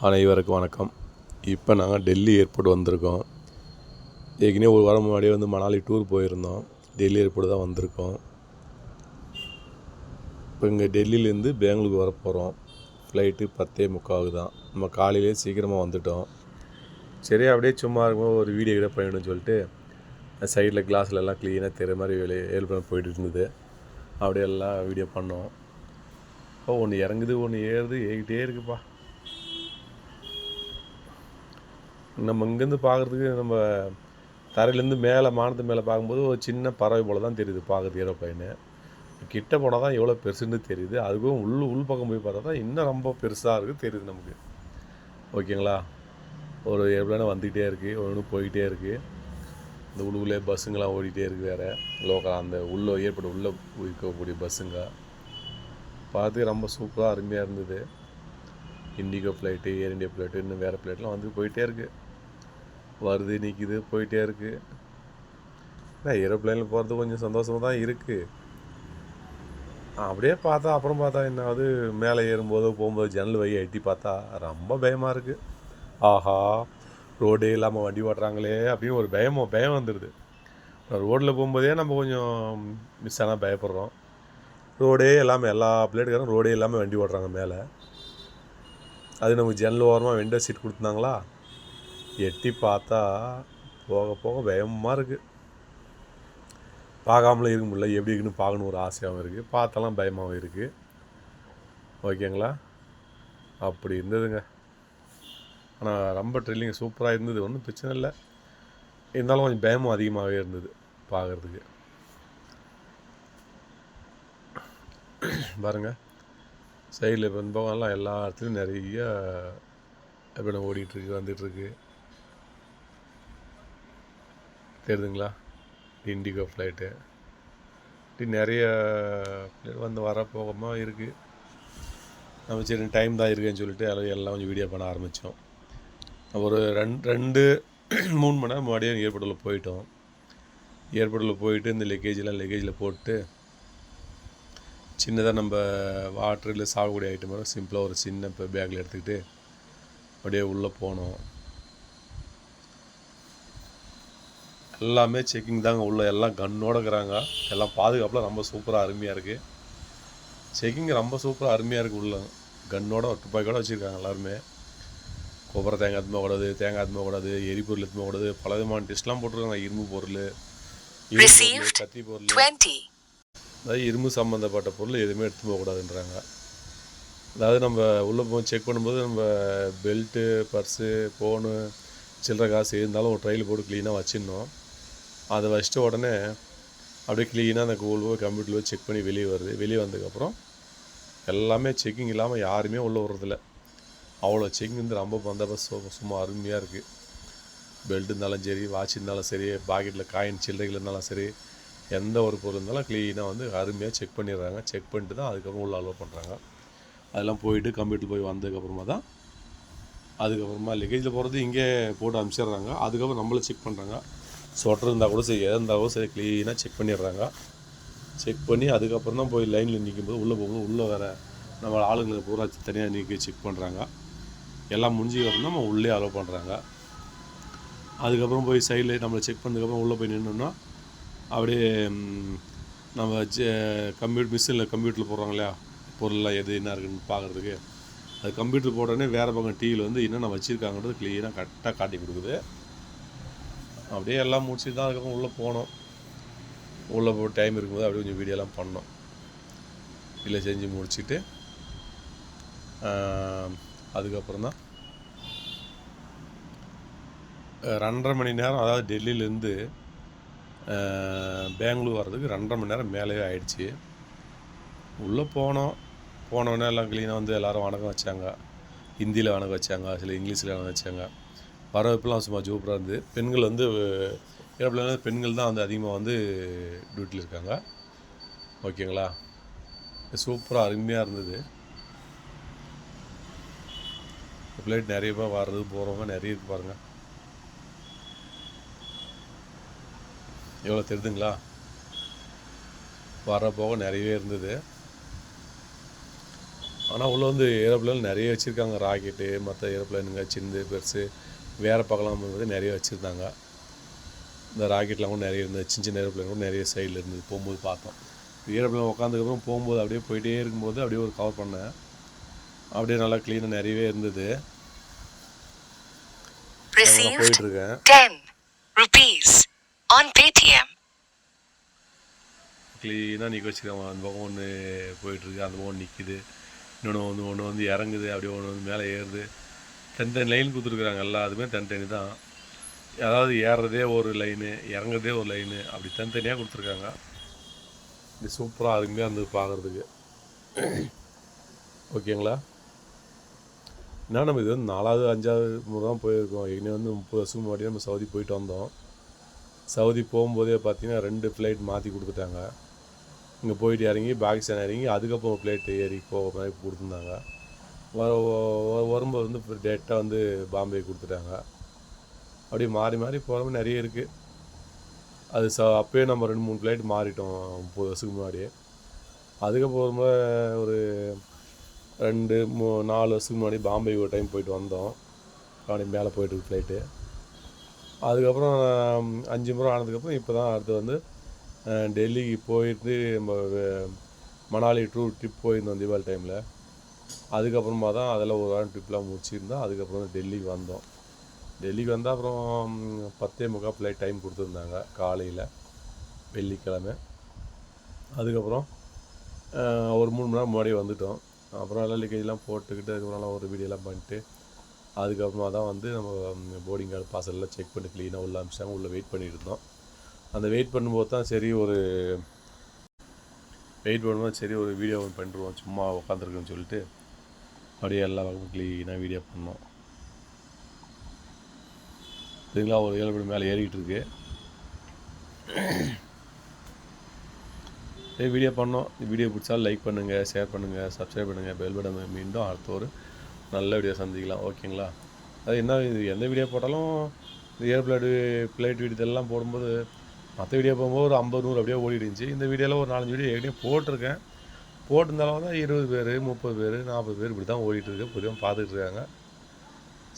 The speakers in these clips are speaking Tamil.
அனைவருக்கும் வணக்கம். இப்போ நாங்கள் டெல்லி ஏர்போர்ட் வந்திருக்கோம். ஏற்கனவே ஒரு வாரம் முன்னாடியே மணாலி டூர் போயிருந்தோம். டெல்லி ஏர்போர்ட் தான் வந்திருக்கோம். இப்போ இங்கே டெல்லியிலேருந்து பெங்களூருக்கு வர போகிறோம். ஃப்ளைட்டு 10:45 தான். நம்ம காலையிலே சீக்கிரமாக வந்துவிட்டோம். சரி, அப்படியே சும்மா இருக்கும் ஒரு வீடியோ கிட்ட பண்ணிடணும்னு சொல்லிட்டு சைடில் கிளாஸில் எல்லாம் க்ளீனாக தெரிகிற மாதிரி ஏர்பிளேன் போயிட்டு இருந்தது. அப்படியே எல்லாம் வீடியோ பண்ணோம். ஒன்று இறங்குது, ஒன்று ஏறிக்கிட்டே இருக்குப்பா. நம்ம இங்கேருந்து பார்க்குறதுக்கு நம்ம தரையிலேருந்து மேலே மானத்து மேலே பார்க்கும்போது ஒரு சின்ன பறவை போல் தான் தெரியுது பார்க்குறது ஏரோப்ளைனு. கிட்ட போனால் தான் எவ்வளோ பெருசுன்னு தெரியுது. அதுக்கும் உள் பக்கம் போய் பார்த்தா தான் இன்னும் ரொம்ப பெருசாக இருக்குது தெரியுது நமக்கு. ஓகேங்களா? ஒரு ஏரோப்ளைனை வந்துக்கிட்டே இருக்குது, ஒன்று போய்கிட்டே இருக்குது. இந்த உள்ளே பஸ்ஸுங்கெல்லாம் ஓடிக்கிட்டே இருக்குது. வேறு லோக்கல் அந்த ஏற்பட்ட உள்ளே இருக்கக்கூடிய பஸ்ஸுங்க பார்த்து ரொம்ப சூப்பராக அருமையாக இருந்தது. இண்டிகோ ஃப்ளைட்டு, ஏர் இண்டியா ஃப்ளைட்டு, இன்னும் வேறு ஃப்ளைட்லாம் வந்து போயிட்டே இருக்குது. வருது, நிற்கிது, போயிட்டே இருக்குது. ஏரோப்ளைனில் போகிறது கொஞ்சம் சந்தோஷமாக தான் இருக்குது. அப்படியே அப்புறம் பார்த்தா என்ன ஆகுது, மேலே ஏறும்போது போகும்போது ஜன்னல் வழியை எட்டி பார்த்தா ரொம்ப பயமாக இருக்குது. ஆஹா, ரோடே இல்லாமல் வண்டி ஓட்டுறாங்களே அப்படின்னு ஒரு பயம் வந்துடுது. ரோட்டில் போகும்போதே நம்ம கொஞ்சம் மிஸ் ஆனால் பயப்படுறோம். ரோடே இல்லாமல் எல்லா பிளேட்டுக்காரும் ரோடே இல்லாமல் வண்டி ஓட்டுறாங்க மேலே. அது நமக்கு ஜன்னல் ஓரமாக விண்டோ சீட் கொடுத்துருந்தாங்களா, எட்டி பார்த்தா போக போக பயமாக இருக்குது. பார்க்காமலும் இருக்க முடியல, எப்படி இருக்குன்னு பார்க்கணும் ஒரு ஆசையாகவும் இருக்குது, பார்த்தாலாம் பயமாகவும் இருக்குது. ஓகேங்களா? அப்படி இருந்ததுங்க. ஆனால் ரொம்ப ட்ரில்லிங் சூப்பராக இருந்தது, ஒன்றும் பிரச்சனை இல்லை. இருந்தாலும் கொஞ்சம் பயமும் அதிகமாகவே இருந்தது பார்க்குறதுக்கு. பாருங்கள், சைடில் இப்போ போகலாம் எல்லா இடத்துலையும் நிறைய எப்படி ஓடிட்டுருக்கு, வந்துட்டுருக்கு. தெரியுதுங்களா? இண்டிகோ ஃப்ளைட்டு இப்படி நிறைய ஃப்ளைட் வந்து வர போகமாக இருக்குது. நம்ம சரி டைம் தான் இருக்குதுன்னு சொல்லிட்டு எல்லாம் கொஞ்சம் வீடியோ பண்ண ஆரம்பித்தோம். ஒரு 2-3 மணி நேரம் முன்னாடியே ஏர்போர்ட்டில் போயிட்டோம். ஏர்போர்ட்டில் போயிட்டு இந்த லக்கேஜில் போட்டு சின்னதாக நம்ம வாட்டர் இல்லை சாப்பிடக்கூடிய ஐட்டம் சிம்பிளாக ஒரு சின்ன பேக்கில் எடுத்துக்கிட்டு அப்படியே உள்ளே போனோம். எல்லாமே செக்கிங் தாங்க. உள்ளே எல்லாம் கன்னோட இருக்கிறாங்க. எல்லாம் பாதுகாப்பில் ரொம்ப சூப்பராக அருமையாக இருக்குது. செக்கிங் ரொம்ப சூப்பராக அருமையாக இருக்குது. உள்ள கன்னோட துப்பாக்கியோடு வச்சுருக்காங்க. எல்லாருமே கொப்பரை தேங்காய் எதுவுமே கூடாது, தேங்காய் எதுவுமே கூடாது, எரிபொருள் எதுவுமே கூடாது, பல விதமான டெஸ்ட்லாம் போட்டிருக்காங்க. இரும்பு பொருள், கத்தி பொருள், அதாவது இரும்பு சம்மந்தப்பட்ட பொருள் எதுவுமே எடுத்து போகக்கூடாதுன்றாங்க. அதாவது நம்ம உள்ளே போய் செக் பண்ணும்போது நம்ம பெல்ட்டு, பர்ஸு, ஃபோனு, சில்லறை காசு இருந்தாலும் ஒரு ட்ரையில் போட்டு க்ளீனாக வச்சிடணும். அதை வச்சுட்டு உடனே அப்படியே க்ளீனாக அந்த போய் கம்ப்யூட்டரில் போய் செக் பண்ணி வெளியே வருது. வெளியே வந்ததுக்கப்புறம் எல்லாமே செக்கிங் இல்லாமல் யாருமே உள்ளே விட்றதில்ல. அவ்வளோ செக்கிங் வந்து ரொம்ப பந்தோபஸ்து சும்மா அருமையாக இருக்குது. பெல்ட் இருந்தாலும் சரி, வாட்ச் இருந்தாலும் சரி, பாக்கெட்டில் காயின் சில்லறைகள் இருந்தாலும் சரி, எந்த ஒரு பொருள் இருந்தாலும் க்ளீனாக வந்து அருமையாக செக் பண்ணிடுறாங்க. செக் பண்ணிட்டு தான் அதுக்கப்புறம் உள்ள அலோவ் பண்ணுறாங்க. அதெல்லாம் போயிட்டு கம்ப்யூட்டர் போய் வந்ததுக்கப்புறமா தான் அதுக்கப்புறமா லக்கேஜில் போகிறது இங்கே போட்டு அனுப்பிச்சிடுறாங்க. அதுக்கப்புறம் நம்மளை செக் பண்ணுறாங்க. ஸ்வெட்டர் இருந்தால் கூட சரி, எதாக இருந்தாலும் சரி க்ளீனாக செக் பண்ணிடுறாங்க. செக் பண்ணி அதுக்கப்புறம் தான் போய் லைனில் நிற்கும்போது உள்ளே போகும்போது உள்ளே வேறு நம்ம ஆளுங்களை பூரா தனியாக நீக்கி செக் பண்ணுறாங்க. எல்லாம் முடிஞ்சதுக்கப்புறம் நம்ம உள்ளே அலோவ் பண்ணுறாங்க. அதுக்கப்புறம் போய் சைடில் நம்மளை செக் பண்ணதுக்கப்புறம் உள்ளே போய் நின்னோம்னா அப்படியே நம்ம கம்ப்யூட்டரில் போடுறாங்க இல்லையா, பொருளெலாம் எது என்ன இருக்குதுன்னு பார்க்குறதுக்கு. அது கம்ப்யூட்டர் போட்டோடனே வேறு பக்கம் டிவியில் வந்து என்னென்ன வச்சுருக்காங்கன்றது க்ளீனாக கரெக்டாக காட்டி கொடுக்குது. அப்படியே எல்லாம் முடிச்சுட்டு தான் அதுக்கப்புறம் உள்ளே போனோம். உள்ளே போய் டைம் இருக்கும்போது அப்படியே கொஞ்சம் வீடியோலாம் பண்ணோம். இல்லை செஞ்சு முடிச்சுட்டு அதுக்கப்புறம் தான் 2.5 மணி நேரம், அதாவது டெல்லியிலேருந்து பெங்களூர் வர்றதுக்கு 2.5 மணி நேரம் மேலேயே ஆயிடுச்சு. உள்ளே போனோடனே எல்லாம் க்ளீனாக வந்து எல்லோரும் வணக்கம் வச்சாங்க. ஹிந்தியில் வணக்கம் வச்சாங்க, சில இங்கிலீஷில் வணக்கம் வச்சாங்க. வரவேற்பெல்லாம் சும்மா சூப்பராக இருந்தது. பெண்கள் வந்து ஏரோப்ளேனில் பெண்கள் தான் வந்து அதிகமாக வந்து டியூட்டியில் இருக்காங்க. ஓகேங்களா? சூப்பராக அருமையாக இருந்தது. ஃப்ளைட் நிறைய பேர் வர்றது போகிறவங்க நிறைய இருக்கு பாருங்கள். எவ்வளோ தெரியுதுங்களா? வர போக நிறையவே இருந்தது. ஆனால் உள்ளே வந்து ஏரோப்ளேன் நிறைய வச்சுருக்காங்க. ராக்கெட்டு மற்ற ஏரோப்ளேனுங்க சின்னது பெருசு வேறு பக்கம் போது நிறைய வச்சுருந்தாங்க. இந்த ராக்கெட்லாம் கூட நிறைய இருந்தது. சின்ன சின்ன ஏரோப்ளேன் கூட நிறைய சைடில் இருந்தது. போகும்போது பார்த்தோம். ஏரோப்ளேன் உட்காந்துக்கப்புறம் போகும்போது அப்படியே போயிட்டே இருக்கும்போது அப்படியே ஒரு கவர் பண்ணேன். அப்படியே நல்லா க்ளீனாக நிறையவே இருந்தது. போயிட்டுருக்கேன். க்ளீனாக நிற்க வச்சுருக்காங்க. அந்த பக்கம் ஒன்று போயிட்டுருக்கு, அந்த பக்கம் நிற்கிது, ஒன்று வந்து இறங்குது, அப்படியே ஒன்று வந்து மேலே ஏறுது. தனித்தனி லைன் கொடுத்துருக்குறாங்க. எல்லாத்துக்குமே தனித்தனி தான். அதாவது ஏறுறதே ஒரு லைனு, இறங்குறதே ஒரு லைனு, அப்படி தனித்தனியாக கொடுத்துருக்காங்க. இது சூப்பராக அருமையாக இருந்தது பார்க்குறதுக்கு. ஓகேங்களா? ஏன்னா நம்ம இது வந்து 4வது 5வது முறை தான் போயிருக்கோம். ஏற்கனவே வந்து 30 வருஷத்துக்கு முன்னாடி நம்ம சவுதி போயிட்டு வந்தோம். சவுதி போகும்போதே பார்த்தீங்கன்னா 2 ஃப்ளைட் மாற்றி கொடுத்துட்டாங்க. இங்கே போயிட்டு இறங்கி பாகிஸ்தான் இறங்கி அதுக்கப்புறம் ஒரு ஃப்ளைட் ஏறி போகிற மாதிரி கொடுத்துருந்தாங்க. வரும்போது வந்து டேரெக்டாக வந்து பாம்பே கொடுத்துட்டாங்க. அப்படியே மாறி மாறி போகிற மாதிரி நிறைய இருக்குது. அது அப்போயே நம்ம 2-3 ஃப்ளைட் மாறிட்டோம் 30 வருஷத்துக்கு முன்னாடியே. அதுக்கப்புறம் ஒரு 2-4 வருஷத்துக்கு முன்னாடி பாம்பே ஒரு டைம் போயிட்டு வந்தோம். அப்படி மேலே போயிட்டுருக்கு ஃப்ளைட்டு. அதுக்கப்புறம் 5 முறை ஆனதுக்கப்புறம் இப்போ தான் அடுத்து வந்து டெல்லிக்கு போயிட்டு நம்ம மணாலி ட்ரிப் போயிருந்தோம் தீபாவளி டைமில். அதுக்கப்புறமா தான் அதில் ஒரு வாரம் ட்ரிப்லாம் முடிச்சிருந்தோம். அதுக்கப்புறம் தான் டெல்லிக்கு வந்தோம். டெல்லிக்கு வந்தால் அப்புறம் 10:45 ஃப்ளைட் டைம் கொடுத்துருந்தாங்க காலையில் வெள்ளிக்கிழமை. அதுக்கப்புறம் ஒரு 3 மணி நேரம் முன்னாடி வந்துவிட்டோம். அப்புறம் எல்லாம் லக்கேஜெலாம் போட்டுக்கிட்டு அதுக்கப்புறம் ஒரு வீடியோலாம் பண்ணிட்டு அதுக்கப்புறமா தான் வந்து நம்ம போர்டிங் கார்டு பாசெல்லாம் செக் பண்ணி க்ளீனாக உள்ள அமிச்சாங்க. உள்ளே வெயிட் பண்ணிட்டு இருந்தோம். அந்த வெயிட் பண்ணும்போது தான் சரி ஒரு வீடியோ பண்ணிடுவோம் சும்மா உட்காந்துருக்குன்னு சொல்லிட்டு அப்படியே எல்லா பக்கமும் க்ளீனாக வீடியோ பண்ணோம். சரிங்களா? ஒரு 7 மணி மேலே ஏறிக்கிட்டு இருக்கு. வீடியோ பண்ணோம். வீடியோ பிடிச்சாலும் லைக் பண்ணுங்கள், ஷேர் பண்ணுங்கள், சப்ஸ்கிரைப் பண்ணுங்கள், பெல் பட்டன் மீண்டும் அடுத்த ஒரு நல்ல வீடியோ சந்திக்கலாம். ஓகேங்களா? அது என்ன இது எந்த வீடியோ போட்டாலும் இந்த ஃப்ளைட் வீடியோ இதெல்லாம் போடும்போது மற்ற வீடியோ போகும்போது ஒரு 50-100 அப்படியே ஓடிடுச்சு. இந்த வீடியோவில் ஒரு 4-5 வீடியோ ஏற்கனவே போட்டிருக்கேன். போட்டிருந்தாலும் தான் 20 பேர் 30 பேர் 40 பேர் இப்படி தான் ஓடிட்டுருக்கு. பொதுவாக பார்த்துட்டு இருக்காங்க.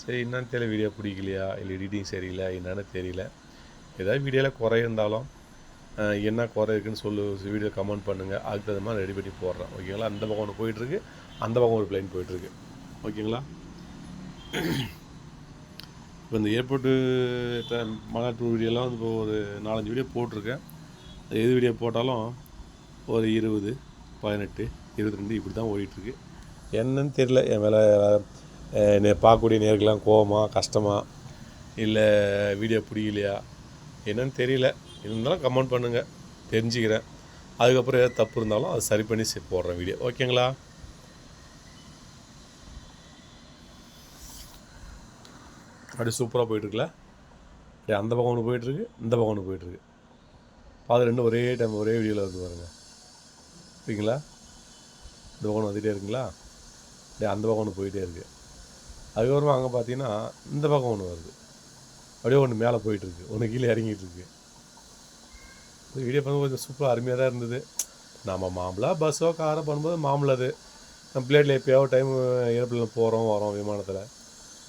சரி என்னன்னு தெரியல, வீடியோ பிடிக்கலையா இல்லை எடிட்டிங் சரியில்லை என்னன்னு தெரியல. ஏதாவது வீடியோவில் குறை இருந்தாலும் என்ன குறை இருக்குதுன்னு வீடியோ கமெண்ட் பண்ணுங்கள். அதுக்கு தகுந்த மாதிரி ரெடி பண்ணி போடுறேன். ஓகேங்களா? அந்த பக்கம் ஒன்று போயிட்டுருக்கு, அந்த பக்கம் ஒரு பிளைன் போயிட்டுருக்கு. ஓகேங்களா? இப்போ இந்த ஏர்போர்ட்டு மழை டூர் வீடியோலாம் வந்து இப்போ ஒரு 4-5 வீடியோ போட்டிருக்கேன். எது வீடியோ போட்டாலும் ஒரு 20, 18, 22 இப்படி தான் ஓடிட்டுருக்கு. என்னன்னு தெரியல, என் மேலே என்னை பார்க்கக்கூடிய நேர்கள்லாம் கோவமா கஷ்டமாக இல்லை வீடியோ பிடிக்கலையா என்னன்னு தெரியல. இருந்தாலும் கமெண்ட் பண்ணுங்கள், தெரிஞ்சுக்கிறேன். அதுக்கப்புறம் ஏதாவது தப்பு இருந்தாலும் அதை சரி பண்ணி போடுறேன் வீடியோ. ஓகேங்களா? அப்படி சூப்பராக போயிட்டுருக்குல்ல? அப்படி அந்த பக்கம் ஒன்று போயிட்டுருக்கு, இந்த பக்கம் ஒன்று போயிட்டுருக்கு. பார்த்து ரெண்டும் ஒரே டைம் ஒரே வீடியோவில் வந்து பாருங்கள். ஓகேங்களா? இந்த பக்கம் வந்துகிட்டே இருக்குங்களா? அப்படியே அந்த பக்கம் ஒன்று போயிட்டே இருக்குது. அதுக்கப்புறமா அங்கே பார்த்தீங்கன்னா இந்த பக்கம் ஒன்று வருது. அப்படியே ஒன்று மேலே போயிட்டுருக்கு, ஒன்று கீழே இறங்கிட்டு இருக்கு. இந்த வீடியோ பண்ணும்போது கொஞ்சம் சூப்பராக அருமையாக தான் இருந்தது. நம்ம மாம்பழம் பஸ்ஸோ காரோ பண்ணும்போது மாம்பழம் அது நம்ம பிளேட்டில் எப்போயாவது டைம் ஏரோப்ளேனில் போகிறோம் வரோம் விமானத்தில்.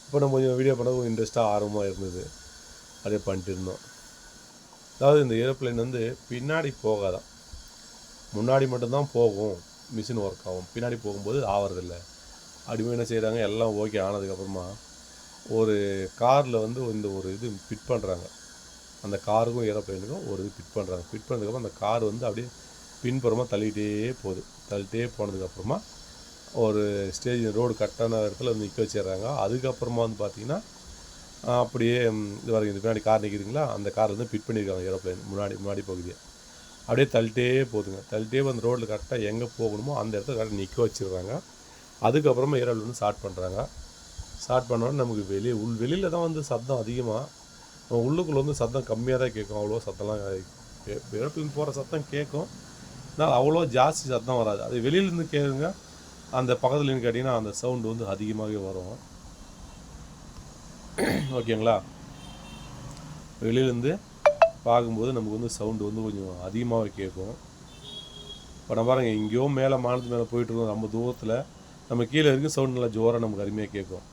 இப்போ நம்ம கொஞ்சம் வீடியோ பண்ண கொஞ்சம் இன்ட்ரெஸ்ட்டாக ஆர்வமாக இருந்தது. அப்படியே பண்ணிட்டு இருந்தோம். அதாவது இந்த ஏரோப்ளேன் வந்து பின்னாடி போகாதான், முன்னாடி மட்டும்தான் போகும், மிஷின் ஒர்க் ஆகும். பின்னாடி போகும்போது ஆகிறதில்ல. அப்படிமே என்ன செய்கிறாங்க, எல்லாம் ஓகே ஆனதுக்கப்புறமா ஒரு காரில் வந்து இந்த ஒரு இது ஃபிட் பண்ணுறாங்க. அந்த காருக்கும் ஏரோப்ளேனுக்கும் ஒரு இது ஃபிட் பண்ணுறாங்க. ஃபிட் பண்ணதுக்கப்புறம் அந்த கார் வந்து அப்படியே பின்புறமாக தள்ளிகிட்டே போகுது. தள்ளிகிட்டே போனதுக்கப்புறமா ஒரு ஸ்டேஜ் ரோடு கட்டான இடத்துல வந்து நிற்க வச்சிடுறாங்க. அதுக்கப்புறமா வந்து பார்த்திங்கன்னா அப்படியே இது வரைக்கும் இந்த பின்னாடி கார் நிற்கிதுங்களா, அந்த கார் வந்து ஃபிட் பண்ணியிருக்காங்க ஏரோப்ளேன் முன்னாடி பகுதியை. அப்படியே தள்ளிட்டே போகுதுங்க. தள்ளிட்டே அந்த ரோட்டில் கரெக்டாக எங்கே போகணுமோ அந்த இடத்துல கரெக்டாக நிற்க வச்சிடுறாங்க. அதுக்கப்புறமா ஏரோப்ளேன் வந்து ஸ்டார்ட் பண்ணுறாங்க. ஸ்டார்ட் பண்ணோன்னே நமக்கு வெளியில் தான் வந்து சத்தம் அதிகமாக, உள்ளுக்குள்ளே வந்து சத்தம் கம்மியாக தான் கேட்கும். அவ்வளோ சத்தம்லாம் ஏரோப்ளேன் போகிற சத்தம் கேட்கும், ஆனால் அவ்வளோ ஜாஸ்தி சத்தம் வராது. அது வெளியிலேருந்து கேட்குங்க, அந்த பக்கத்துலேருந்து கேட்டிங்கன்னா அந்த சவுண்டு வந்து அதிகமாகவே வரும். ஓகேங்களா? வெளியிலேருந்து பார்க்கும்போது நமக்கு வந்து சவுண்டு வந்து கொஞ்சம் அதிகமாகவே கேட்கும். இப்போ நம்ம பாருங்கள், எங்கேயோ மேலே மானத்து மேலே போயிட்டுருக்கோம், ரொம்ப தூரத்தில் நம்ம கீழே வரைக்கும் சவுண்ட் நல்லா ஜோராக நமக்கு அருமையாக கேட்கும்.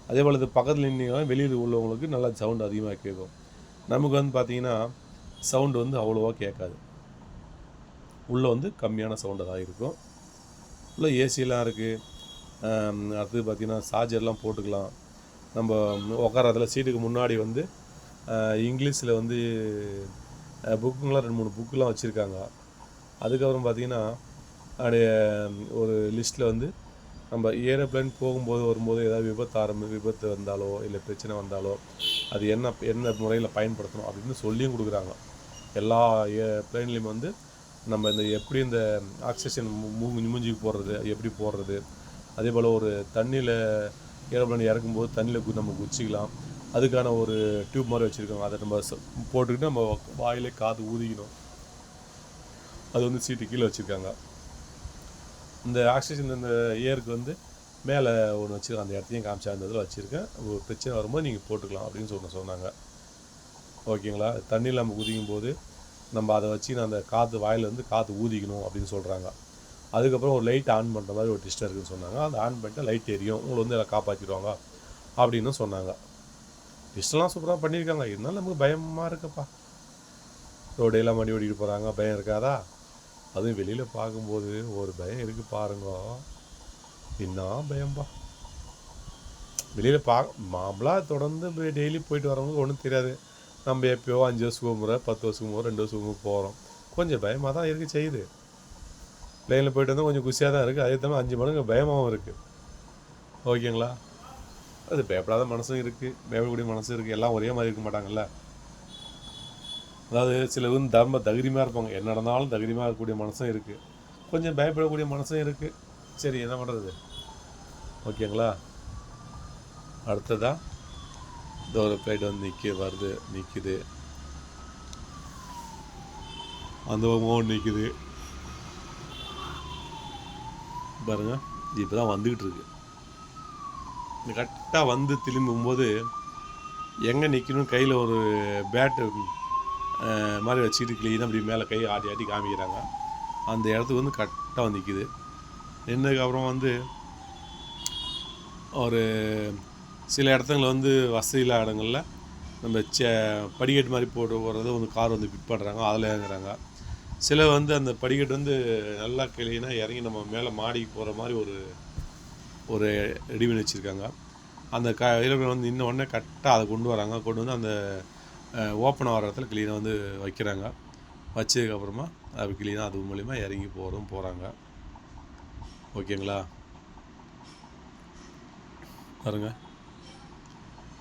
அதே போல் இது பக்கத்தில் நின்னீங்கன்னா வெளியில் உள்ளவங்களுக்கு நல்லா சவுண்டு அதிகமாக கேட்கும். நமக்கு வந்து பார்த்திங்கன்னா சவுண்டு வந்து அவ்வளோவா கேட்காது. உள்ளே வந்து கம்மியான சவுண்டு தான் இருக்கும். உள்ளே ஏசியெலாம் இருக்குது. அடுத்தது பார்த்திங்கன்னா சார்ஜர்லாம் போட்டுக்கலாம். நம்ம உட்காரதில் சீட்டுக்கு முன்னாடி வந்து இங்கிலீஷில் வந்து புக்குங்களாம் 2-3 புக்குலாம் வச்சுருக்காங்க. அதுக்கப்புறம் பார்த்திங்கன்னா அப்படியே ஒரு லிஸ்ட்டில் வந்து நம்ம ஏரோப்ளேன் போகும்போது வரும்போது ஏதாவது விபத்து வந்தாலோ இல்லை பிரச்சனை வந்தாலோ அது என்ன முறையில் பயன்படுத்தணும் அப்படின்னு சொல்லியும் கொடுக்குறாங்க. எல்லா பிளேன்லேயும் வந்து நம்ம எப்படி இந்த ஆக்சிஜன் மூஞ்சிக்கு போடுறது எப்படி போடுறது, அதே போல் ஒரு தண்ணியில் ஏரோப்ளேன் இறக்கும்போது தண்ணியில் நம்ம குச்சிக்கலாம். அதுக்கான ஒரு டியூப் மாதிரி வச்சுருக்காங்க. அதை நம்ம போட்டுக்கிட்டு நம்ம வாயிலே காது ஊதிக்கணும். அது வந்து சீட்டு கீழே வச்சுருக்காங்க. இந்த ஆக்சிஜன் இந்த ஏருக்கு வந்து மேலே ஒன்று வச்சுருக்கேன். அந்த இடத்தையும் காமிச்சா அந்த இதில் வச்சுருக்கேன். ஒரு பிரச்சனை வரும்போது நீங்கள் போட்டுக்கலாம் அப்படின்னு சொன்னாங்க. ஓகேங்களா. தண்ணியில் நம்ம குதிக்கும் போது நம்ம அதை வச்சு அந்த காற்று வாயில் வந்து காற்று ஊதிக்கணும் அப்படின்னு சொல்கிறாங்க. அதுக்கப்புறம் ஒரு லைட் ஆன் பண்ணுற மாதிரி ஒரு டிஸ்டர் இருக்குதுன்னு சொன்னாங்க. அந்த ஆன் பண்ணிட்டு லைட் எரியும், உங்களை வந்து எல்லாம் காப்பாற்றிடுவாங்க அப்படின்னு சொன்னாங்க. டிஸ்டெல்லாம் சூப்பராக பண்ணியிருக்காங்க. இருந்தாலும் நமக்கு பயமாக இருக்குப்பா. ரோடையெல்லாம் வண்டி ஓடிக்கிட்டு போகிறாங்க, பயம் இருக்காதா? அதுவும் வெளியில் பார்க்கும்போது ஒரு பயம் இருக்குது பாருங்க. என்ன பயம்பா. வெளியில் மாம்பழம் தொடர்ந்து டெய்லி போயிட்டு வரவங்களுக்கு ஒன்றும் தெரியாது. நம்ம எப்போயோ 5 வருஷத்துக்கு முறை 10 வருஷத்துக்கு முறை 2 வருஷத்துக்கு போகிறோம். கொஞ்சம் பயமாக தான் இருக்குது செய்யுது. பிளேனில் போயிட்டு வந்தால் கொஞ்சம் குஷியாக தான் இருக்குது. அதே தவிர 5 மடங்கு பயமாகவும் இருக்குது. ஓகேங்களா. அது பயப்படாத மனசும் இருக்குது, பயப்படக்கூடிய மனசும் இருக்குது. எல்லாம் ஒரே மாதிரி இருக்க மாட்டாங்கல்ல. அதாவது சில வந்து தைரியமாக இருப்பாங்க. என்ன நடந்தாலும் தைரியமாக இருக்கக்கூடிய மனசும் இருக்குது, கொஞ்சம் பயப்படக்கூடிய மனசும் இருக்குது. சரி, என்ன பண்ணுறது. ஓகேங்களா. அடுத்ததாக இந்த ஒரு ஃப்ளைட் வந்து நிற்கிது. அந்த பக்கமும் நிற்கிது பாருங்கள். இப்போ தான் வந்துக்கிட்டு இருக்கு. இந்த கரெக்டாக வந்து திரும்பும்போது எங்கே நிற்கணும் கையில் ஒரு பேட்டு மாதிரி வச்சுக்கிட்டு க்ளீனாக அப்படி மேலே கை ஆட்டி காமிக்கிறாங்க. அந்த இடத்துக்கு வந்து கரெக்டாக வந்து நிற்கிது. நின்றதுக்கப்புறம் வந்து ஒரு சில இடத்துங்களில் வந்து வசதி இல்லாத இடங்களில் நம்ம படிக்கட்டு மாதிரி போட்டு போடுறது வந்து கார் வந்து பிக் பண்ணுறாங்க, அதில் இறங்குறாங்க. சில வந்து அந்த படிக்கட்டு வந்து நல்லா கிளீனாக இறங்கி நம்ம மேலே மாடிக்கு போகிற மாதிரி ஒரு ரெடி பண்ணி வச்சுருக்காங்க. அந்த ஏரோப்ளேன் வந்து இன்ன உடனே கரெக்டாக அதை கொண்டு வந்து அந்த ஓப்பன் ஆகிற இடத்துல க்ளீனாக வந்து வைக்கிறாங்க. வச்சதுக்கப்புறமா அது க்ளீனாக அது மூலிமா இறங்கி போகிறாங்க. ஓகேங்களா. பாருங்க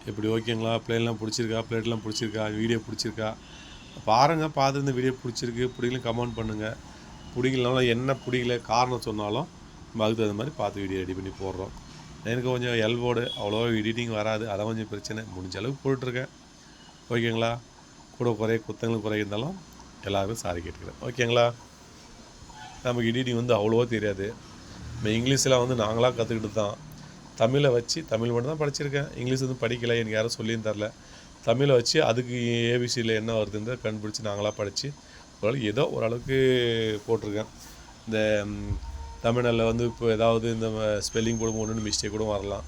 எப்படி. ஓகேங்களா. பிளேன்லாம் பிடிச்சிருக்கா, வீடியோ பிடிச்சிருக்கா பாருங்கள். பார்த்து இந்த வீடியோ பிடிக்கல கமெண்ட் பண்ணுங்கள். பிடிக்கலனாலும் என்ன பிடிக்கல காரணம் சொன்னாலும் நம்ம அதுக்கு தகுந்த மாதிரி பார்த்து வீடியோ ரெடி பண்ணி போடுறோம். எனக்கு கொஞ்சம் எல்போர்டு அவ்வளோவா எடிட்டிங் வராது, அதான் கொஞ்சம் பிரச்சனை. முடிஞ்ச அளவுக்கு போட்டுருக்கேன். ஓகேங்களா. கூட குத்தங்களுக்கு குறை இருந்தாலும் எல்லாருக்கும் சாரி கேட்டுக்கிறேன். ஓகேங்களா. நமக்கு எடிட்டிங் வந்து அவ்வளோவா தெரியாது. நம்ம இங்கிலீஷெலாம் வந்து நாங்களாக கற்றுக்கிட்டு தான். தமிழை வச்சு தமிழ் மட்டும் தான் படிச்சிருக்கேன். இங்கிலீஷ் வந்து படிக்கலை, எனக்கு யாரும் சொல்லியும் தரல. தமிழை வச்சு அதுக்கு ஏபிசியில் என்ன வருதுன்ற கண்டுபிடிச்சி நாங்களாக படித்து ஏதோ ஓரளவுக்கு போட்டிருக்கேன். இந்த தமிழில் வந்து இப்போ ஏதாவது இந்த ஸ்பெல்லிங் போடும்போது ஒன்று மிஸ்டேக் கூட வரலாம்.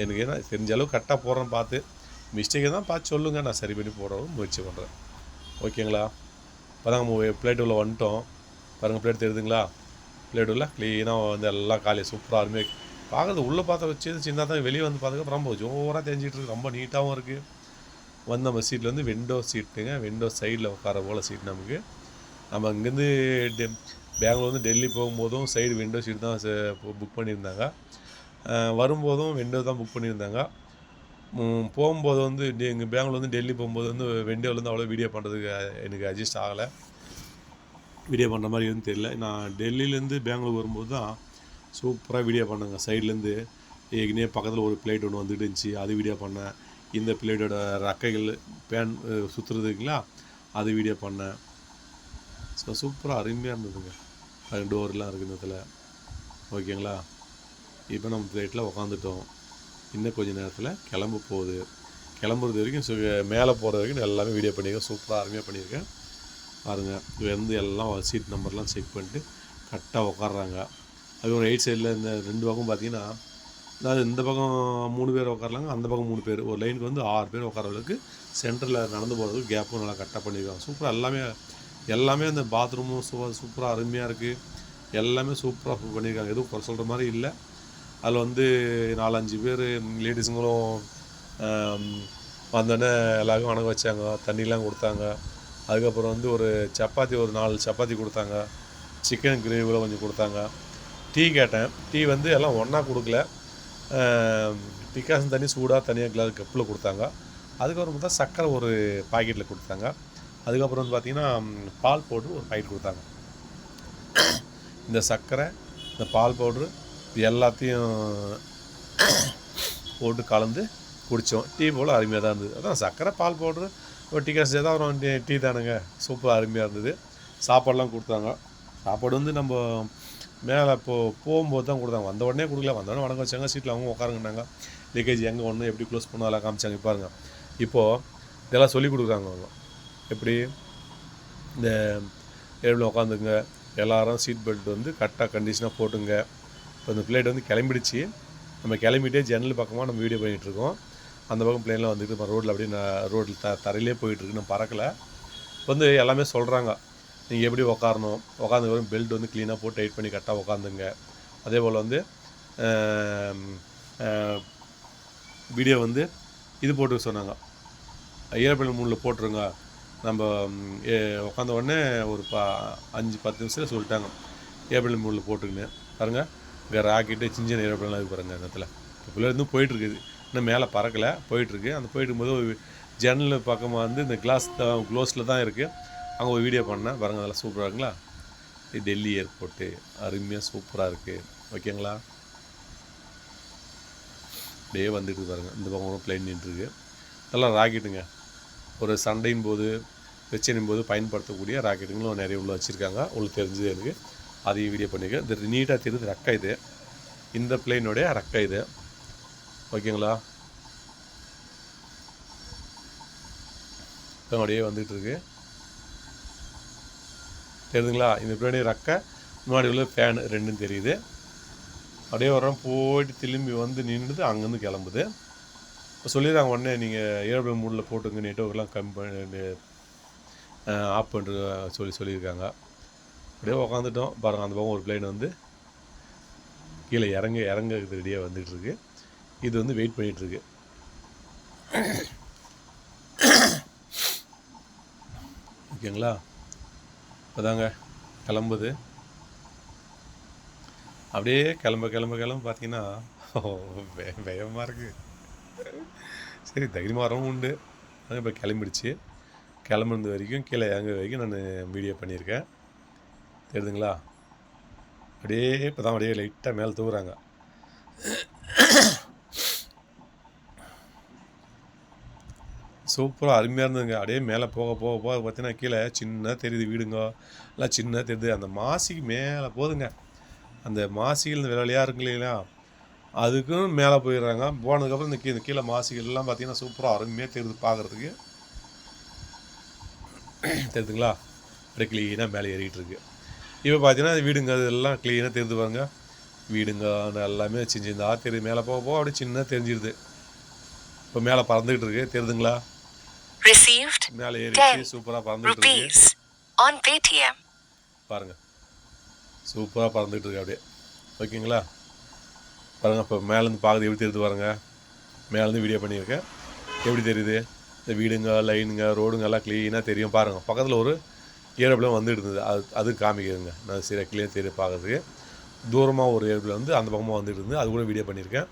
எனக்கு ஏன்னா தெரிஞ்ச அளவு கரெக்டாக போடுறேன். பார்த்து மிஸ்டேக்கை தான் பார்த்து சொல்லுங்கள், நான் சரி பண்ணி போடவும் முயற்சி பண்ணுறேன். ஓகேங்களா. இப்போ தான் நம்ம பிளேட் உள்ள வந்துட்டோம். பாருங்கள், பிளேட் தெரியுதுங்களா. பிளேட் உள்ள க்ளீனாக வந்து எல்லாம் காலையில் சூப்பராக அருமையாக பார்க்குறது. உள்ளே பார்த்த வச்சு சின்ன தான் வெளியே வந்து பார்த்துக்க ரொம்ப ஜோராக தெரிஞ்சிகிட்டு இருக்குது. ரொம்ப நீட்டாகவும் இருக்குது. வந்து நம்ம சீட்டில் வந்து விண்டோ சீட்டுங்க. விண்டோ சைடில் உட்கார போல் சீட் நமக்கு. நம்ம இங்கேருந்து பெங்களூர் வந்து டெல்லி போகும்போதும் சைடு விண்டோ சீட் தான் புக் பண்ணியிருந்தாங்க. வரும்போதும் விண்டோ தான் புக் பண்ணியிருந்தாங்க. போகும்போது வந்து எங்கள் பெங்களூர் வந்து டெல்லி போகும்போது வந்து விண்டோவிலேருந்து அவ்வளோ வீடியோ பண்ணுறதுக்கு எனக்கு அட்ஜஸ்ட் ஆகலை. வீடியோ பண்ணுற மாதிரி எதுவும் தெரியல. நான் டெல்லியிலேருந்து பெங்களூர் வரும்போது தான் சூப்பராக வீடியோ பண்ணேங்க. சைட்லேருந்து ஏற்கனவே பக்கத்தில் ஒரு பிளேட் ஒன்று வந்துட்டு இருந்துச்சு, அது வீடியோ பண்ணேன். இந்த பிளேட்டோட ரக்கைகள் சுற்றுறதுக்குங்களா, அது வீடியோ பண்ணேன். ஸோ சூப்பராக அருமையாக இருந்ததுங்க. அது டோர்லாம் இருக்குது இந்த இடத்துல. ஓகேங்களா. இப்போ நம்ம பிளேட்டில் உக்காந்துட்டோம். இன்னும் கொஞ்சம் நேரத்தில் கிளம்புறது வரைக்கும் மேலே போகிற வரைக்கும் எல்லாமே வீடியோ பண்ணியிருக்கேன். சூப்பராக அருமையாக பண்ணியிருக்கேன். பாருங்கள், வந்து எல்லாம் சீட் நம்பர்லாம் செக் பண்ணிட்டு கரெக்டாக உட்காடுறாங்க. அது ஒரு ரைட் சைடில் இந்த 2 பக்கம் பார்த்தீங்கன்னா, அதாவது இந்த பக்கம் 3 பேர் உட்காரலாங்க, அந்த பக்கம் 3 பேர். ஒரு லைனுக்கு வந்து 6 பேர் உட்கார அளவுக்கு சென்டரில் நடந்து போகிறதுக்கு கேப்பும் நல்லா கரெக்டாக பண்ணியிருக்காங்க. சூப்பராக எல்லாமே அந்த பாத்ரூமும் சூப்பராக அருமையாக இருக்குது. எல்லாமே சூப்பராக பண்ணியிருக்காங்க. எதுவும் குறை சொல்கிற மாதிரி இல்லை. அதில் வந்து 4-5 பேர் லேடிஸுங்களும் வந்தோடனே எல்லாருக்கும் வணக்கம் வச்சாங்க, தண்ணிலாம் கொடுத்தாங்க. அதுக்கப்புறம் வந்து ஒரு 4 சப்பாத்தி கொடுத்தாங்க, சிக்கன் கிரேவி கூட கொஞ்சம் கொடுத்தாங்க. டீ கேட்டேன், டீ வந்து எல்லாம் ஒன்றா கொடுக்கல, டிகாசன் தண்ணி சூடாக தனியாக கிளாஸ் கப்பில் கொடுத்தாங்க. அதுக்கப்புறம் பார்த்தா சர்க்கரை ஒரு பாக்கெட்டில் கொடுத்தாங்க. அதுக்கப்புறம் வந்து பார்த்திங்கன்னா பால் பவுட்ரு ஒரு பாக்கெட் கொடுத்தாங்க. இந்த சர்க்கரை, இந்த பால் பவுட்ரு எல்லாத்தையும் போட்டு கலந்து குடித்தோம். டீ போல் அருமையாக தான் இருந்தது. அதான் சர்க்கரை பால் பவுட்ரு ஒரு டிகாசன் தான் வரும், டீ தானுங்க. சூப்பராக அருமையாக இருந்தது. சாப்பாடெலாம் கொடுத்தாங்க. சாப்பாடு வந்து நம்ம மேலே போகும்போது தான் கொடுத்தாங்க, வந்த உடனே கொடுக்கல. வந்தோடனே வணக்கம் வச்சாங்க, சீட்டில் அவங்க உட்காருங்கன்னாங்க. லீக்கேஜ் எங்கே ஒன்று எப்படி க்ளோஸ் பண்ணணும் அதெல்லாம் காமிச்சாங்க. பாருங்க, இப்போது இதெல்லாம் சொல்லி கொடுக்குறாங்க அவங்க. எப்படி இந்த ஏரில் உட்காந்துங்க, எல்லோரும் சீட் பெல்ட் வந்து கரெக்டாக கண்டிஷனாக போட்டுங்க. இப்போ இந்த பிளேட் வந்து கிளம்பிடுச்சு. நம்ம கிளம்பிட்டே ஜன்னல் பக்கமாக நம்ம வீடியோ பண்ணிகிட்ருக்கோம். அந்த பக்கம் பிளேன்லாம் வந்துட்டு நம்ம ரோட்டில் அப்படியே ரோட்டில் தரையிலே போயிட்டுருக்கு, நம்ம பறக்கலை. வந்து எல்லாமே சொல்கிறாங்க, நீங்கள் எப்படி உட்காரணும், உட்காந்து வரும் பெல்ட் வந்து க்ளீனாக போட்டு டைட் பண்ணி கரெக்டாக உட்காந்துங்க. அதே போல் வந்து வீடியோ வந்து இது போட்டு சொன்னாங்க, ஏரோப்ளேன் மூடில் போட்டுருங்க. நம்ம உட்காந்த உடனே ஒரு 5-10 நிமிஷத்தில் சொல்லிட்டாங்க ஏரோப்ளேன் மூடில் போட்டுருக்குன்னு. பாருங்கள், இங்கே ராக்கெட்டு சின்ன ஏரோப்ளேன்லாம் இது பாருங்கள். அந்த இடத்துல இப்போ இன்னும் போயிட்டுருக்குது, இன்னும் மேலே பறக்கலை, போயிட்டுருக்கு. அந்த போயிட்டுருக்கும்போது ஒரு ஜன்னல் பக்கமாக வந்து இந்த க்ளோஸில் தான் இருக்குது. அங்கே ஒரு வீடியோ பண்ணேன் பாருங்கள், அதெல்லாம் சூப்பராக இருக்குங்களா. இது டெல்லி ஏர்போர்ட்டு அருமையாக சூப்பராக இருக்குது. ஓகேங்களா, அப்படியே வந்துட்டு பாருங்கள். இந்த பக்கம் பிளேன் நின்றுருக்கு. இதெல்லாம் ராக்கெட்டுங்க. ஒரு சண்டையின் போது பிரச்சனையும் போது பயன்படுத்தக்கூடிய ராக்கெட்டுங்களும் நிறைய உள்ள வச்சுருக்காங்க. உங்களுக்கு தெரிஞ்சது எனக்கு, அதையும் வீடியோ பண்ணியிருக்கேன். இது நீட்டாக தெரியுது ரக்கை, இது இந்த பிளேனுடைய ரக்கை இது. ஓகேங்களா, அப்படியே வந்துட்டுருக்கு. தெரியுதுங்களா, இந்த பின்னாடி ரக்கை, முன்னாடி உள்ள ஃபேனு ரெண்டும் தெரியுது. அப்படியே வரோம், போயிட்டு திரும்பி வந்து நின்றுது, அங்கேருந்து கிளம்புது. இப்போ சொல்லிடுறாங்க உடனே நீங்கள் ஏரோப்ளேன் மூடில் போட்டுங்க, நெட்வொர்க்லாம் கம்மி பண்ணி ஆஃப் பண்ணுற சொல்லியிருக்காங்க. அப்படியே உக்காந்துட்டோம் பாருங்கள். அந்த பக்கம் ஒரு பிளேன் வந்து கீழே இறங்க ரெடியாக வந்துகிட்ருக்கு. இது வந்து வெயிட் பண்ணிகிட்ருக்கு. ஓகேங்களா, இப்போதாங்க கிளம்புது. அப்படியே கிளம்ப பார்த்தீங்கன்னா பயமாக இருக்குது. சரி, தைரியமாக வரவும் உண்டு. ஆனால் இப்போ கிளம்பிடுச்சு. கிளம்புறது வரைக்கும் கீழே இறங்குற வரைக்கும் நான் வீடியோ பண்ணியிருக்கேன். தெரியுதுங்களா, அப்படியே இப்போ தான் அப்படியே லைட்டாக மேலே தூக்குறாங்க. சூப்பராக அருமையாக இருந்ததுங்க. அப்படியே மேலே போக போக போக பார்த்தீங்கன்னா கீழே சின்ன தெரியுது வீடுங்க, எல்லாம் சின்ன தெரியுது. அந்த மாசிக்கு மேலே போதுங்க. அந்த மாசிகள் இந்த விலையாக இருக்கு இல்லைங்களா, அதுக்கும் மேலே போயிடுறாங்க. போனதுக்கப்புறம் இந்த கீழே மாசிகள்லாம் பார்த்தீங்கன்னா சூப்பராக அருமையாக தெரியுது பார்க்குறதுக்கு. தெரியுதுங்களா, அப்படியே க்ளீனாக மேலே ஏறிக்கிட்டு இருக்கு. இப்போ பார்த்தீங்கன்னா வீடுங்க அதெல்லாம் க்ளீனாக தெரிஞ்சு பாருங்க. வீடுங்க எல்லாமே சின்னதாக தெரியுது. மேலே போக போக அப்படியே சின்ன தெரிஞ்சிடுது. இப்போ மேலே பறந்துக்கிட்டு இருக்கு, தெரியுதுங்களா, மேலே ஏறிச்சு சூப்பராக பறந்துக்கிட்டு இருக்கு. பாருங்கள், சூப்பராக பறந்துக்கிட்டு இருக்கு அப்படியே. ஓகேங்களா, பாருங்கள். இப்போ மேலேருந்து பார்க்குறது எப்படி தெரியுது பாருங்கள். மேலேருந்து வீடியோ பண்ணியிருக்கேன், எப்படி தெரியுது. இந்த வீடுங்க லைனுங்க ரோடுங்க எல்லாம் க்ளீனாக தெரியும் பாருங்கள். பக்கத்தில் ஒரு ஏரோப்ளேன் வந்துட்டு இருந்தது, அது காமிக்கிறதுங்க. நான் சரி க்ளீனாக தெரியும் பார்க்குறதுக்கு. தூரமாக ஒரு ஏரோப்ளேன் வந்து அந்த பக்கமாக வந்துட்டு இருந்து, அது கூட வீடியோ பண்ணியிருக்கேன்.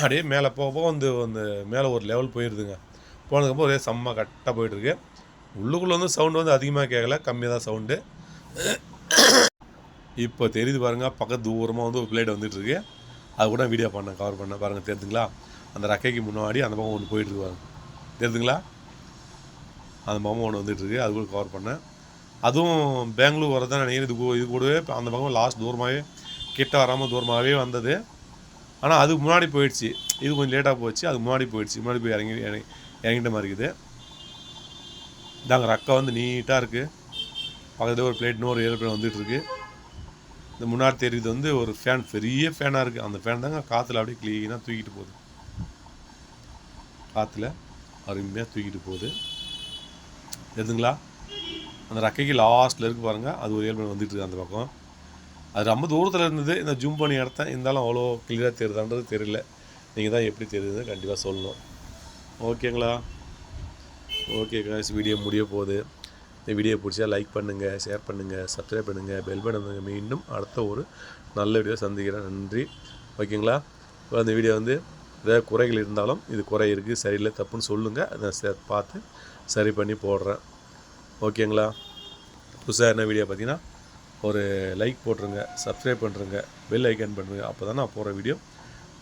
அப்படியே மேலே போக போக வந்து அந்த மேலே ஒரு லெவல் போயிடுதுங்க. போனதுக்கப்புறம் ஒரே செம்ம கரெக்டாக போயிட்டுருக்கு. உள்ளுக்குள்ளே வந்து சவுண்டு வந்து அதிகமாக கேட்கல, கம்மியாக தான் சவுண்டு. இப்போ தெரியுது பாருங்கள், பக்கத்து தூரமாக வந்து ஒரு பிளேட் வந்துட்டுருக்கு. அது கூட வீடியோ கவர் பண்ணேன் பாருங்கள். தெரியுதுங்களா, அந்த ரக்கைக்கு முன்னாடி அந்த பக்கம் ஒன்று போயிட்டுருக்கு பாருங்க. தெரியுதுங்களா, அந்த பக்கம் ஒன்று வந்துட்டுருக்கு, அது கூட கவர் பண்ணேன். அதுவும் பெங்களூர் வரதான் நினைக்கிறேன். இது கூடவே அந்த பக்கம் லாஸ்ட் தூரமாகவே கிட்ட வராமல் தூரமாகவே வந்தது. ஆனால் அதுக்கு முன்னாடி போயிடுச்சு. இது கொஞ்சம் லேட்டாக போச்சு, அதுக்கு முன்னாடி போயிடுச்சு. முன்னாடி போய் இறங்கிட்ட மாதிரி இருக்குது. இதாங்க ரக்கை வந்து நீட்டாக இருக்குது. பக்கத்தில் ஒரு பிளேட் இன்னொரு ஏரோப்ளேன் வந்துட்டுருக்கு. இந்த முன்னாடி தெரியுது வந்து ஒரு ஃபேன், பெரிய ஃபேனாக இருக்குது. அந்த ஃபேன் தாங்க காற்றுல அப்படியே க்ளீனாக தூக்கிட்டு போகுது. காற்றுல அருமையாக தூக்கிட்டு போகுது. எதுங்களா அந்த ரெக்கைக்கு லாஸ்ட்டில் இருக்குது பாருங்கள், அது ஒரு ஏர்பிளேன் வந்துட்டு இருக்குது அந்த பக்கம். அது ரொம்ப தூரத்தில் இருந்தது, இந்த ஜூம் பண்ணி எடுத்தேன். இருந்தாலும் அவ்வளோ கிளியராக தெரியுதான்றது தெரியல. நீங்கள் தான் எப்படி தெரியுது கண்டிப்பாக சொல்லணும். ஓகேங்களா? ஓகே காய்ஸ், வீடியோ முடிய போகுது. இந்த வீடியோ பிடிச்சா லைக் பண்ணுங்கள், ஷேர் பண்ணுங்கள், சப்ஸ்கிரைப் பண்ணுங்கள், பெல் பட்டன். மீண்டும் அடுத்த ஒரு நல்ல வீடியோ சந்திக்கிறேன். நன்றி. ஓகேங்களா? இப்போ அந்த வீடியோ வந்து ஏதாவது குறைகள் இருந்தாலும் இது குறை இருக்குது, சரியில்லை, தப்புன்னு சொல்லுங்கள். அதை பார்த்து சரி பண்ணி போடுறேன். ஓகேங்களா? புதுசாக என்ன வீடியோ பார்த்தீங்கன்னா ஒரு லைக் போட்டுருங்க, சப்ஸ்கிரைப் பண்ணுறங்க, பெல் ஐக்கான் பண்ணுறங்க. அப்போ தான் நான் போகிற வீடியோ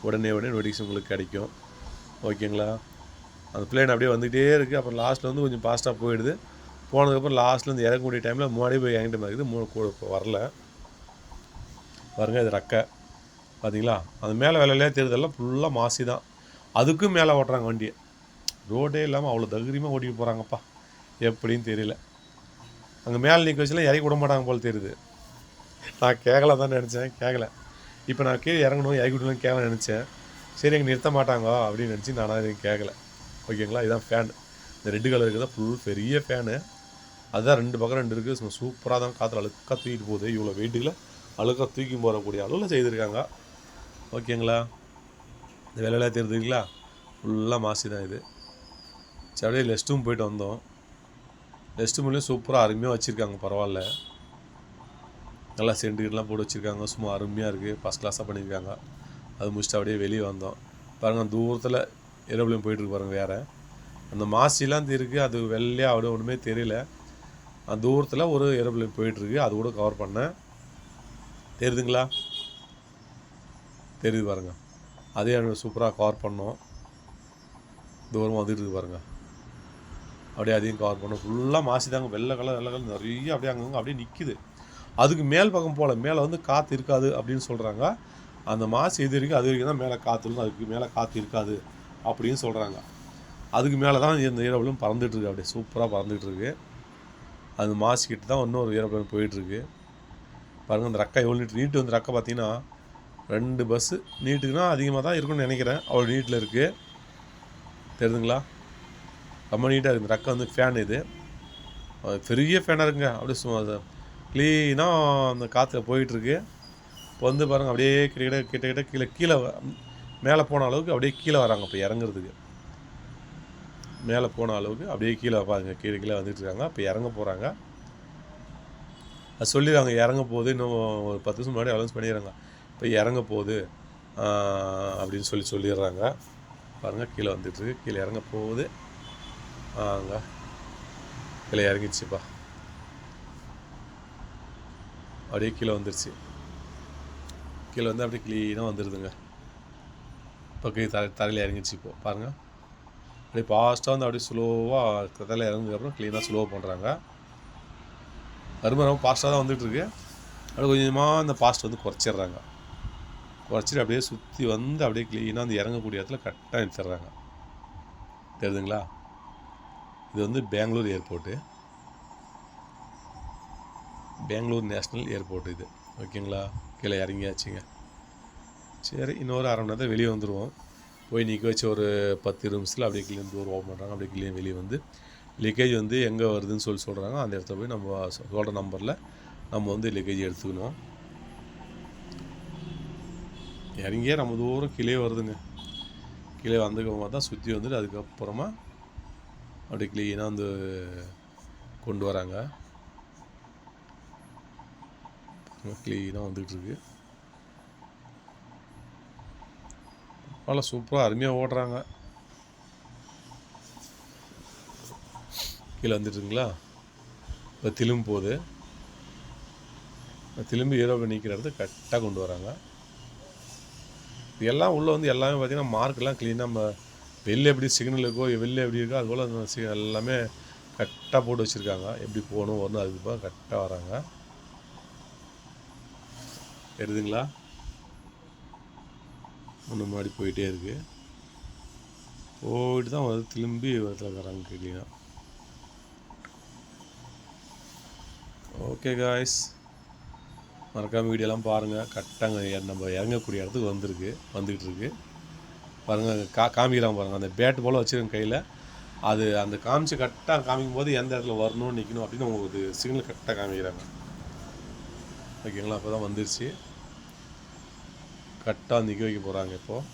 உடனே நோட்டிஃபிகேஷன் உங்களுக்கு கிடைக்கும். ஓகேங்களா? அந்த பிளேன் அப்படியே வந்துகிட்டே இருக்குது. அப்புறம் லாஸ்ட்டில் வந்து கொஞ்சம் ஃபாஸ்ட்டாக போயிடுது. போனதுக்கப்புறம் லாஸ்ட்டில் வந்து இறங்கக்கூடிய டைமில் முன்னாடி போய் இறங்கிட்ட மாதிரி இருக்குது. கூட இப்போ வரல பாருங்கள். இது ரெக்கை பார்த்தீங்களா? அது மேலே வேலையிலே தெரியுதெல்லாம் ஃபுல்லாக மாசி தான். அதுக்கும் மேலே ஓட்டுறாங்க வண்டியை. ரோடே இல்லாமல் அவ்வளோ தைரியமாக ஓட்டிட்டு போகிறாங்கப்பா. எப்படின்னு தெரியல. அங்கே மேலே நிற்க வச்சுலாம் இறக்கி விட மாட்டாங்க போல் தெரியுது. நான் கேட்கல தான் நினச்சேன், கேட்கல. இப்போ நான் கீழே இறங்கணும், இறக்கி விடணும்னு கேட்கல நினச்சேன். சரி, எங்கே நிறுத்த மாட்டாங்க அப்படின்னு நினச்சி நானாக எதுவும் கேட்கல. ஓகேங்களா? இதுதான் ஃபேன். இந்த ரெட்டு கலருக்கு தான் ஃபுல் பெரிய ஃபேனு. அதுதான் 2 பக்கம் 2 இருக்குது. சூப்பராக தான் காற்றுல அழுக்காக தூக்கிட்டு போகுது. இவ்வளோ வெயிட்டுகளை அழுக்காக தூக்கி போகக்கூடிய அளவில் செய்திருக்காங்க. ஓகேங்களா? இந்த வேலையெல்லாம் தெரிஞ்சுங்களா? ஃபுல்லாக மாசி தான் இது. சரி, அப்படியே ரெஸ்ட் ரூம் போயிட்டு வந்தோம். ரெஸ்ட் ரூம்லேயும் சூப்பராக அருமையாக வச்சுருக்காங்க. பரவாயில்ல, நல்லா சென்ட்டுக்கிட்டலாம் போட்டு வச்சுருக்காங்க. சும்மா அருமையாக இருக்குது. ஃபஸ்ட் கிளாஸாக பண்ணியிருக்காங்க. அது முடிச்சுட்டு அப்படியே வெளியே வந்தோம். பாருங்கள், தூரத்தில் ஏரோப்ளேன் போயிட்டுருக்கு பாருங்கள். வேறு அந்த மாசிலாம் இருக்குது. அது வெள்ளையாக அப்படியே ஒன்றுமே தெரியல. அந்த தூரத்தில் ஒரு ஏரோப்ளேன் போயிட்டுருக்கு. அது கூட கவர் பண்ணேன். தெரியுதுங்களா? தெரியுது பாருங்கள். அதே சூப்பராக கவர் பண்ணோம். தூரமாக வந்துட்டு இருக்கு பாருங்கள். அப்படியே அதையும் கவர் பண்ணோம். ஃபுல்லாக மாசி தாங்க. வெள்ளை கலர் நிறைய அப்படியே அங்கங்கே அப்படியே நிற்கிது. அதுக்கு மேல் பக்கம் போல் மேலே வந்து காற்று இருக்காது அப்படின்னு சொல்கிறாங்க. அந்த மாசு எது இருக்குது அது வரைக்கும் தான் மேலே காற்று இருக்கும். அதுக்கு மேலே காற்று இருக்காது அப்படின்னு சொல்கிறாங்க. அதுக்கு மேலே தான் இந்த ஏரோப்ளேன் பறந்துட்டுருக்கு. அப்படியே சூப்பராக பறந்துட்டுருக்கு. அந்த மாசுக்கிட்ட தான் இன்னொரு ஏரோப்ளேன் போயிட்டுருக்கு பாருங்கள். அந்த ரெக்கை எவ்வளோ நீட்டு வந்து ரெக்கை பார்த்தீங்கன்னா 2 பஸ்ஸு நீட்டுக்குன்னா அதிகமாக தான் இருக்குன்னு நினைக்கிறேன். அவ்வளோ நீட்டில் இருக்குது. தெரியுதுங்களா? ரொம்ப நீட்டாக இருக்குது. ரெக்கை வந்து ஃபேன், இது பெரிய ஃபேனாக இருக்குங்க. அப்படியே சும்மா க்ளீனாக அந்த காற்றுல போயிட்டுருக்கு. இப்போ வந்து பாருங்கள், அப்படியே கிட்ட கீழே மேலே போன அளவுக்கு அப்படியே கீழே வராங்க. இப்போ இறங்குறதுக்கு மேலே போன அளவுக்கு அப்படியே கீழே பாருங்க, கீழே வந்துட்டுருக்காங்க. இப்போ இறங்க போகிறாங்க. அது சொல்லிடுறாங்க இறங்க போகுது. இன்னும் ஒரு 10 நிமிஷம் முன்னாடி அனௌன்ஸ் பண்ணிடுறாங்க. இப்போ இறங்க போகுது அப்படின்னு சொல்லிடுறாங்க. பாருங்கள், கீழே வந்துட்டுருக்கு. கீழே இறங்க போகுது. அங்கே கீழே இறங்கிடுச்சுப்பா. அப்படியே கீழே வந்துடுச்சு. கீழே வந்து அப்படியே க்ளீனாக வந்துடுதுங்க. இப்போ தரையில் இறங்கிடுச்சு. இப்போது பாருங்கள், அப்படியே ஃபாஸ்ட்டாக வந்து அப்படியே ஸ்லோவாக தரையில் இறங்குறதுக்கப்புறம் க்ளீனாக ஸ்லோவாக பண்ணுறாங்க. ரொம்ப ஃபாஸ்ட்டாக தான் வந்துட்டுருக்கு. அப்படியே கொஞ்சமாக அந்த ஃபாஸ்ட் வந்து குறைச்சிட்றாங்க. குறைச்சிட்டு அப்படியே சுற்றி வந்து அப்படியே க்ளீனாக அந்த இறங்கக்கூடிய இடத்துல கரெக்டாக நிறுத்திடுறாங்க. தெரியுதுங்களா? இது வந்து Bengaluru airport, Bengaluru national airport இது. ஓகேங்களா? கீழே இறங்கியாச்சுங்க. சரி, இன்னொரு அரை மணி நேரத்தில் வெளியே வந்துடுவோம். போய் நிற்க வச்சு ஒரு 10-20 நிமிஷத்தில் அப்படியே கிளீன் டோர் ஓப்பன் பண்ணுறாங்க. அப்படியே கிளீன் வெளியே வந்து லக்கேஜ் வந்து எங்கே வருதுன்னு சொல்கிறாங்க. அந்த இடத்துல போய் நம்ம சொல்கிற நம்பரில் நம்ம வந்து லக்கேஜ் எடுத்துக்கணும். இறங்கியே நம்ம தூரம் கீழே வருதுங்க. கீழே வந்ததுக்கப்புறமா தான் சுற்றி வந்துட்டு அதுக்கப்புறமா அப்படியே க்ளீனாக வந்து கொண்டு வராங்க. க்ளீனாக வந்துகிட்ருக்கு. நல்லா சூப்பராக அருமையாக ஓடுறாங்க. கீழே வந்துட்டுருங்களா? இப்போ திரும்ப போகுது. திரும்பி ஏரோப்ளேன் நிற்கிற இடத்துக்கு கரெக்டாக கொண்டு வராங்க. எல்லாம் உள்ளே வந்து எல்லாமே பார்த்திங்கன்னா மார்க்கெல்லாம் க்ளீனாக நம்ம வெளில எப்படி சிக்னல் இருக்கோ வெளில எப்படி இருக்கோ அதுபோல் அந்த எல்லாமே கரெக்டாக போட்டு வச்சுருக்காங்க. எப்படி போகணும் வரணும் அதுக்கு போக கரெக்டாக வராங்க. தெரியுதுங்களா? ஒன்று முன்னாடி போயிட்டே இருக்குது. போயிட்டு தான் வந்து திரும்பி இடத்துல வராங்க க்ளீனாக. ஓகே காய்ஸ், மறக்காமல் வீடியோலாம் பாருங்கள். கரெக்டாக நம்ம இறங்கக்கூடிய இடத்துக்கு வந்துக்கிட்டு இருக்கு பாருங்கள். காமிக்கிறான் பாருங்கள். அந்த பேட் போல் வச்சுருங்க கையில். அது அந்த காமிச்சு கரெக்டாக காமிக்கும் போது எந்த இடத்துல வரணும் நிற்கணும் அப்படின்னு உங்களுக்கு சிக்னல் கரெக்டாக காமிக்கிறாங்க. ஓகேங்களா? அப்போ தான் வந்துருச்சு. கரெக்டாக நிற்க வைக்க போகிறாங்க. இப்போது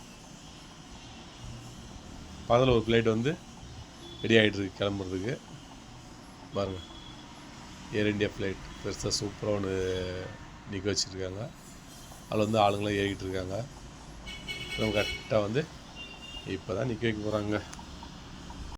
பக்கத்தில் ஒரு ஃப்ளைட் வந்து ரெடி ஆகிட்டுருக்கு கிளம்புறதுக்கு. பாருங்கள், ஏர் இண்டியா ஃப்ளைட் பெருசாக சூப்பராக ஒன்று நிற்க வச்சுருக்காங்க. அதில் வந்து ஆளுங்களாம் ஏறிக்கிட்டு இருக்காங்க. நம்ம கரெக்டாக வந்து இப்போ தான் நிற்க வைக்க போகிறாங்க.